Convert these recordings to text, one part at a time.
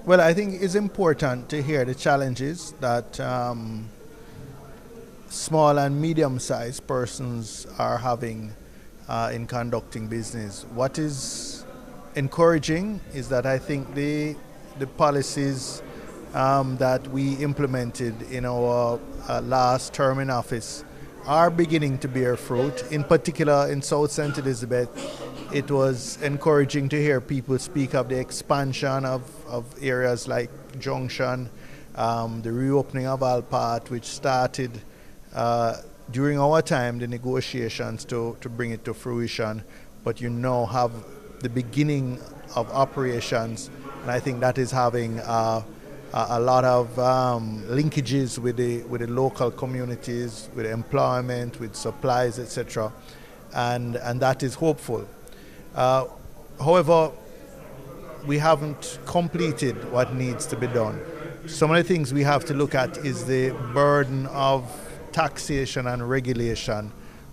Well, I think it's important to hear the challenges that small and medium-sized persons are having in conducting business. What is encouraging is that I think the policies that we implemented in our last term in office are beginning to bear fruit. In particular, in South St. Elizabeth, it was encouraging to hear people speak of the expansion of areas like Junction, the reopening of Alpart, which started during our time, the negotiations to bring it to fruition, but you now have the beginning of operations, and I think that is having a lot of linkages with the local communities, with employment, with supplies, etc., and that is hopeful. However, we haven't completed what needs to be done. Some of the things we have to look at is the burden of taxation and regulation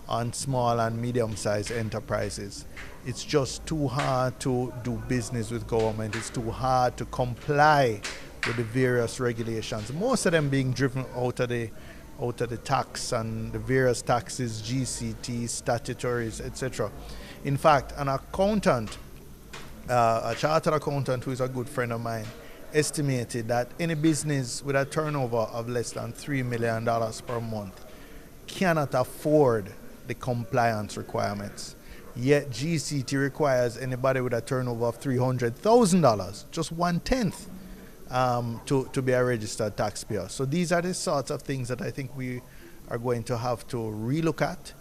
on small and medium-sized enterprises. It's just too hard to do business with government. It's too hard to comply with the various regulations. Most of them being driven out of the tax and the various taxes, GCT, statutories, etc. In fact, an accountant, a chartered accountant who is a good friend of mine, estimated that any business with a turnover of less than $3 million per month cannot afford the compliance requirements. Yet GCT requires anybody with a turnover of $300,000, just 1/10, to be a registered taxpayer. So these are the sorts of things that I think we are going to have to relook at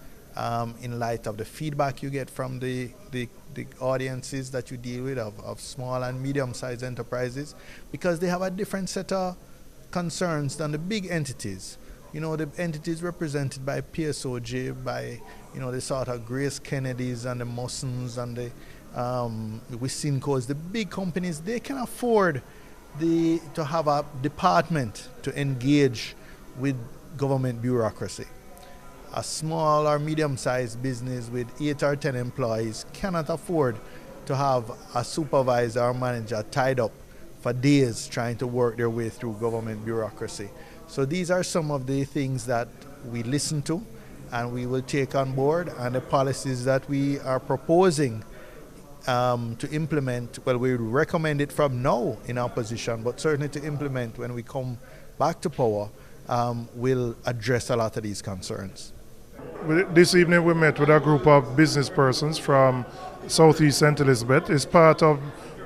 in light of the feedback you get from the audiences that you deal with of small and medium-sized enterprises, because they have a different set of concerns than the big entities. You know, the entities represented by PSOJ, by, you know, the sort of Grace Kennedys and the Mussons and the Wysincos, the big companies, they can afford to have a department to engage with government bureaucracy. A small or medium-sized business with 8 or 10 employees cannot afford to have a supervisor or manager tied up for days trying to work their way through government bureaucracy. So these are some of the things that we listen to and we will take on board, and the policies that we are proposing to implement, well, we recommend it from now in opposition, but certainly to implement when we come back to power, will address a lot of these concerns. This evening we met with a group of business persons from Southeast St. Elizabeth. It's part of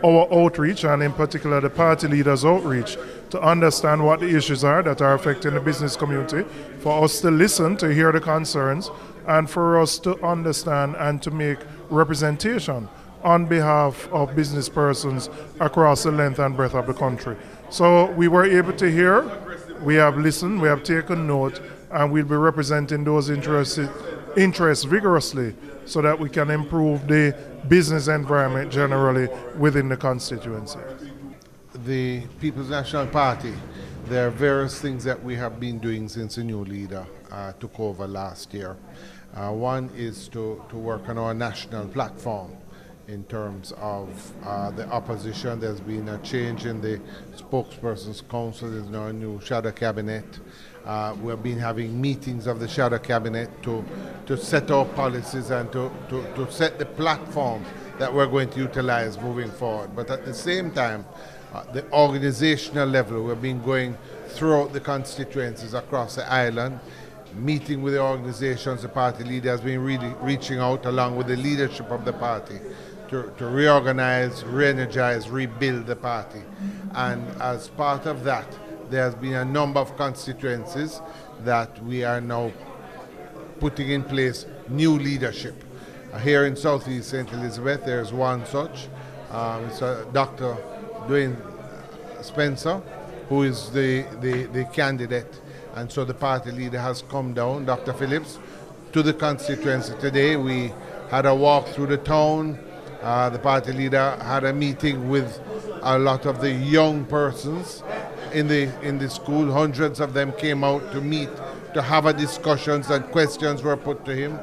our outreach, and in particular the party leaders' outreach, to understand what the issues are that are affecting the business community, for us to listen, to hear the concerns, and for us to understand and to make representation on behalf of business persons across the length and breadth of the country. So we were able to hear, we have listened, we have taken note, and we'll be representing those interests vigorously so that we can improve the business environment generally within the constituency. The People's National Party, there are various things that we have been doing since the new leader took over last year. One is to work on our national platform. In terms of the opposition, there's been a change in the spokesperson's council. There's now a new shadow cabinet. We have been having meetings of the shadow cabinet to set our policies and to set the platform that we're going to utilize moving forward. But at the same time, the organizational level, we've been going throughout the constituencies across the island, meeting with the organizations. The party leader has been really reaching out along with the leadership of the party to reorganize, re-energize, rebuild the party. And as part of that, there has been a number of constituencies that we are now putting in place new leadership. Here in Southeast St. Elizabeth, there's one such. It's Dr. Dwaine Spencer, who is the candidate. And so the party leader has come down, Dr. Phillips, to the constituency today. We had a walk through the town. The party leader had a meeting with a lot of the young persons in the school. Hundreds of them came out to meet, to have a discussions, and questions were put to him.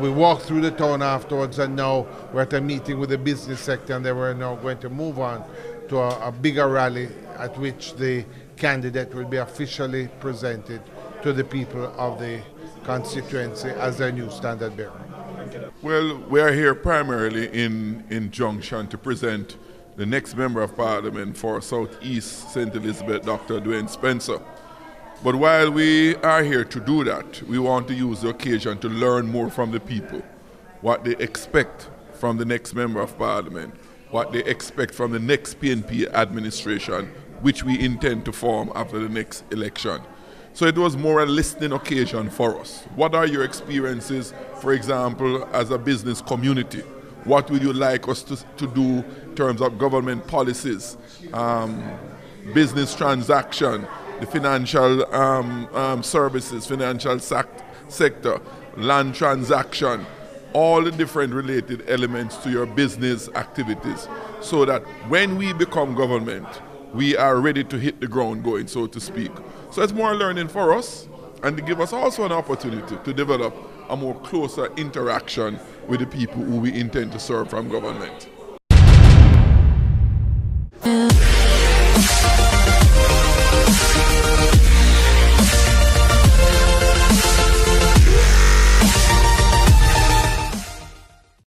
We walked through the town afterwards, and now we're at a meeting with the business sector, and they were now going to move on to a bigger rally at which the candidate will be officially presented to the people of the constituency as their new standard bearer. Well, we are here primarily in Junction to present the next Member of Parliament for Southeast St. Elizabeth, Dr. Dwaine Spencer. But while we are here to do that, we want to use the occasion to learn more from the people, what they expect from the next Member of Parliament, what they expect from the next PNP administration, which we intend to form after the next election. So it was more a listening occasion for us. What are your experiences, for example, as a business community? What would you like us to do in terms of government policies, business transaction, the financial services, financial sector, land transaction, all the different related elements to your business activities, so that when we become government, we are ready to hit the ground going, so to speak. So it's more learning for us, and to give us also an opportunity to develop a more closer interaction with the people who we intend to serve from government.